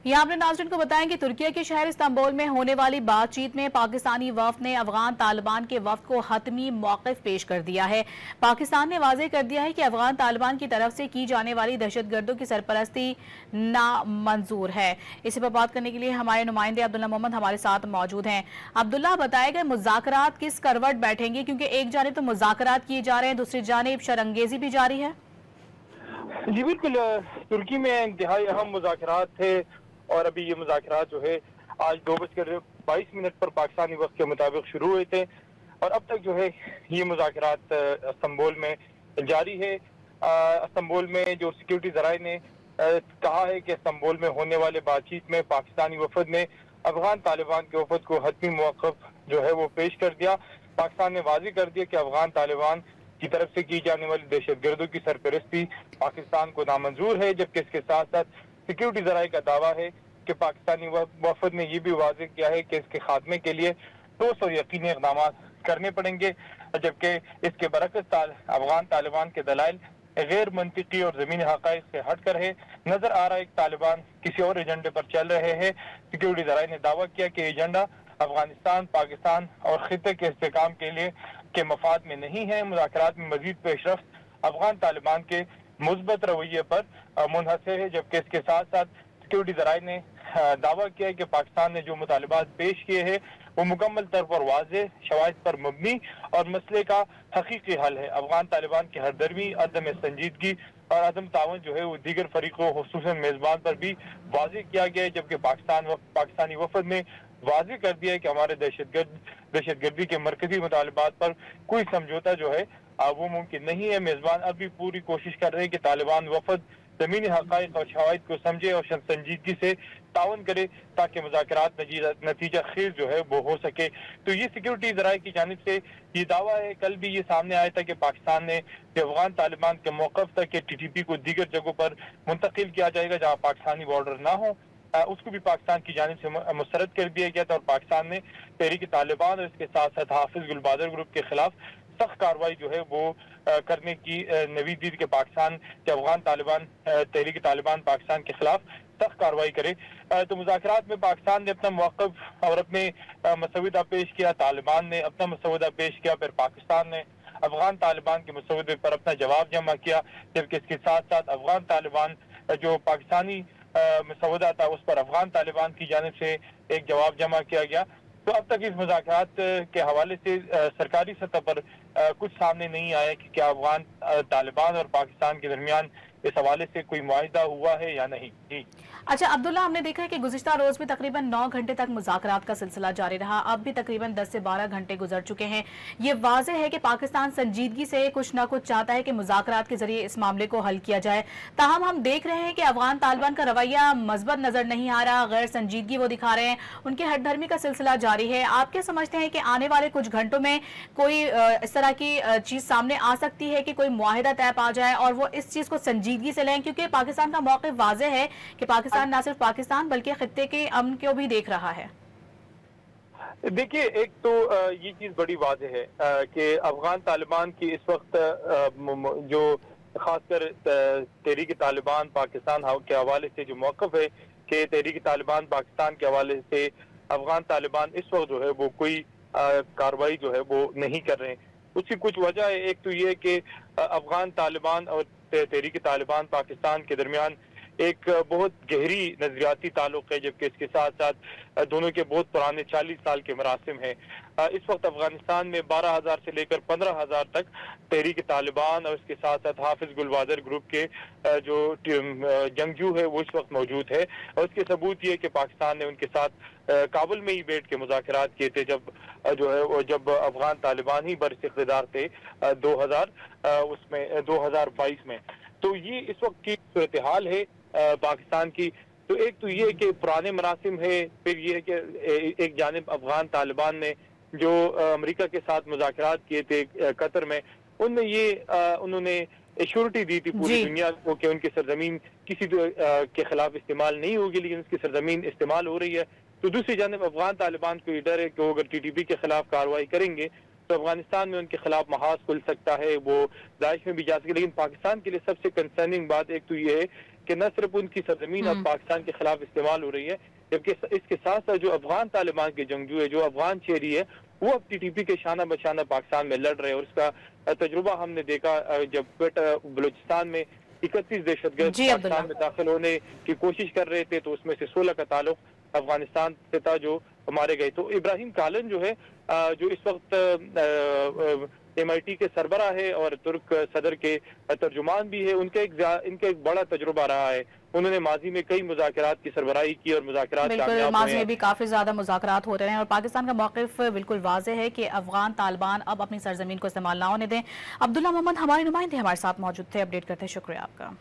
यहाँ अपने नाज़रीन को बताएं कि तुर्की के शहर इस्तांबुल में होने वाली बातचीत में पाकिस्तानी वफ़द ने अफगान तालिबान के वफ़द को हतमी मौक़िफ़ पेश कर दिया है। पाकिस्तान ने वाज़ेह कर दिया है कि अफगान तालिबान की तरफ से की जाने वाली दहशतगर्दों की सरपरस्ती नामंजूर है। इसी पर बात करने के लिए हमारे नुमाइंदे अब्दुल्ला मोहम्मद हमारे साथ मौजूद हैं। अब्दुल्ला, बताए गए मुज़ाकरात किस करवट बैठेंगे, क्योंकि एक जानिब तो मुज़ाकरात किए जा रहे हैं, दूसरी जानिब शरंगेज़ी भी जारी है। जी बिल्कुल, तुर्की में इंतहाई अहम मुज़ाकरात थे और अभी ये मुज़ाकरात जो है आज 2:22 पर पाकिस्तानी वक्त के मुताबिक शुरू हुए थे और अब तक जो है ये मुज़ाकरात इस्तांबुल में जारी है। इस्तांबुल में जो सिक्योरिटी ज़राए ने कहा है कि इस्तांबुल में होने वाले बातचीत में पाकिस्तानी वफद ने अफगान तालिबान के वफद को हतमी मौक़िफ़ जो है वो पेश कर दिया। पाकिस्तान ने वाज़ेह कर दिया कि अफगान तालिबान की तरफ से की जाने वाली दहशतगर्दों की सरपरस्ती पाकिस्तान को नामंजूर है, जबकि इसके साथ साथ सिक्योरिटी ज़राए का दावा है कि पाकिस्तानी वफद ने यह भी वाज़ेह किया है कि इसके खात्मे के लिए ठोस और यकीनी इक़दाम करने पड़ेंगे, जबकि इसके बरक्स अफगान तालिबान के दलाइल गैर मंतिकी और ज़मीनी हक़ाइक़ से हट कर है। नजर आ रहा है कि तालिबान किसी और एजेंडे पर चल रहे हैं। सिक्योरिटी ज़राए ने दावा किया कि एजेंडा अफगानिस्तान, पाकिस्तान और खित्ते के इस्तेहकाम के लिए के मफाद में नहीं है। मुज़ाकरात में मज़ीद पेशरफ्त अफगान तालिबान के मुस्बत रवैये पर मुनहसर है, जबकि इसके साथ साथ सिक्योरिटी ज़राए ने दावा किया है कि पाकिस्तान ने जो मुतालिबात पेश किए हैं वो मुकम्मल तौर पर वाज़ेह, शवाहिद पर मबनी और मसले का हकीकी हल है। अफगान तालिबान की हरदर्मी, अदम संजीदगी और अदम तावन जो है वो दीगर फरीकों खुसूसन मेज़बान पर भी वाज़ेह किया गया है, जबकि पाकिस्तानी वफद ने वाज़ेह कर दिया है कि हमारे दहशतगर्दी के मरकजी मुतालिबात पर कोई समझौता जो है वो मुमकिन नहीं है। मेज़बान अब भी पूरी कोशिश कर रहे हैं कि तालिबान वफद ज़मीनी हक़ाइक़ और शवाहिद को समझे और संजीदगी से तावन करे ताकि मुज़ाकरात नतीजा खेज जो है वो हो सके। तो ये सिक्योरिटी ज़राए की जानिब से ये दावा है। कल भी ये सामने आया था कि पाकिस्तान ने अफगान तालिबान के मौक़िफ़ तक के TTP को दीगर जगहों पर मुंतकिल किया जाएगा जहाँ पाकिस्तानी बॉर्डर ना हो, उसको भी पाकिस्तान की जानिब से मुस्तरद कर दिया गया था और पाकिस्तान ने तहरीक तालिबान और इसके साथ साथ हाफिज गुलबादर ग्रुप के खिलाफ सख्त कार्रवाई जो है वो करने की नवीद दी कि पाकिस्तान के अफगान तालिबान तहरीक तालिबान पाकिस्तान के खिलाफ सख्त कार्रवाई करे। तो मुज़ाकरात में पाकिस्तान ने अपना मौक़िफ़ और अपने मसौदा पेश किया, तालिबान ने अपना मसौदा पेश किया, फिर पाकिस्तान ने अफगान तालिबान के मसौदे पर अपना जवाब जमा किया, जबकि इसके साथ साथ अफगान तालिबान जो पाकिस्तानी मसौदा था उस पर अफगान तालिबान की जानिब से एक जवाब जमा किया गया। तो अब तक इस मुज़ाकरात के हवाले से सरकारी सतह पर कुछ सामने नहीं आया कि क्या अफगान तालिबान और पाकिस्तान के दरमियान इस हवाले से कोई मुआहिदा हुआ है या नहीं। जी अच्छा अब्दुल्ला, हमने देखा है कि गुज़िश्ता रोज भी तकरीबन 9 घंटे तक मुज़ाकरात का सिलसिला जारी रहा, अब भी तकरीबन 10 से 12 घंटे गुजर चुके हैं। ये वाज़ेह है कि पाकिस्तान संजीदगी से कुछ ना कुछ चाहता है कि मुज़ाकरात के जरिए इस मामले को हल किया जाए। ताहम हम देख रहे हैं कि अफगान तालिबान का रवैया मज़बूत नजर नहीं आ रहा, गैर संजीदगी वो दिखा रहे हैं, उनके हठधर्मी का सिलसिला जारी है। आप क्या समझते हैं कि आने वाले कुछ घंटों में कोई इस तरह की चीज सामने आ सकती है कि कोई मुआहिदा तय पा जाए और वो इस चीज को संजीदगी से लें, क्योंकि पाकिस्तान का मौक़िफ़ वाज़ेह है कि पाकिस्तान न सिर्फ पाकिस्तान बल्कि खित्ते के अमन को भी देख रहा है। देखिए, एक तो ये चीज बड़ी वाज़ेह है कि अफगान तालिबान की इस वक्त जो खासकर तहरीक तालिबान पाकिस्तान के हवाले से जो मौक़िफ़ है कि तहरीक तालिबान पाकिस्तान के हवाले से अफगान तालिबान इस वक्त जो है वो कोई कार्रवाई जो है वो नहीं कर रहे हैं। उसकी कुछ वजह है। एक तो ये कि अफगान तालिबान और तहरीक तालिबान पाकिस्तान के दरमियान एक बहुत गहरी नजरियाती ताल्लुक है, जबकि इसके साथ साथ दोनों के बहुत पुराने 40 साल के मरासिम हैं। इस वक्त अफगानिस्तान में 12,000 से लेकर 15,000 तक तहरीक तालिबान और इसके साथ साथ हाफिज गुलबादर ग्रुप के जो जंगजू है वो इस वक्त मौजूद है। और इसके सबूत ये कि पाकिस्तान ने उनके साथ काबुल में ही बैठ के मुज़ाकरात किए थे जब अफगान तालिबान ही बरस इक़्तिदार थे 2022 में। तो ये इस वक्त की सूरत हाल है पाकिस्तान की। तो एक तो ये कि पुराने मरासिम है, फिर ये कि एक जानिब अफगान तालिबान ने जो अमेरिका के साथ मुज़ाकरात किए थे कतर में, उनमें ये उन्होंने एश्योरिटी दी थी पूरी दुनिया को कि उनकी सरजमीन किसी के खिलाफ इस्तेमाल नहीं होगी, लेकिन उसकी सरजमीन इस्तेमाल हो रही है। तो दूसरी जानिब अफगान तालिबान को ये डर है कि वो अगर TTP के खिलाफ कार्रवाई करेंगे तो अफगानिस्तान में उनके खिलाफ महाज खुल सकता है, वो दाइश में भी जा सके। लेकिन पाकिस्तान के लिए सबसे कंसर्निंग बात एक तो ये है कि न सिर्फ उनकी सरजमीन अब पाकिस्तान के खिलाफ इस्तेमाल हो रही है, जबकि इसके साथ साथ जो अफगान तालिबान के जंगजू है, जो अफगान शहरी है, वो अब TTP के शाना बशाना पाकिस्तान में लड़ रहे हैं। और इसका तजुर्बा हमने देखा जब बलूचिस्तान में 31 दहशतगर्द पाकिस्तान में दाखिल होने की कोशिश कर रहे थे, तो उसमें से 16 का ताल्लुक अफगानिस्तान से था जो मारे गए। तो इब्राहिम कालन जो है, जो इस वक्त MIT के सरबराह है और तुर्क सदर के तर्जुमान भी है, इनका एक बड़ा तजुर्बा रहा है। उन्होंने माजी में कई मुज़ाकरात की सरबराही की और मुज़ाकरात बिल्कुल, माजी में भी काफी ज्यादा मुज़ाकरात हो रहे हैं और पाकिस्तान का मौक़िफ़ बिल्कुल वाज़ेह है कि अफगान तालिबान अब अपनी सरजमीन को इस्तेमाल ना होने दें। अब्दुल्ला मोहम्मद हमारे नुमाइंदे हमारे साथ मौजूद थे, अपडेट करते हैं, शुक्रिया आपका।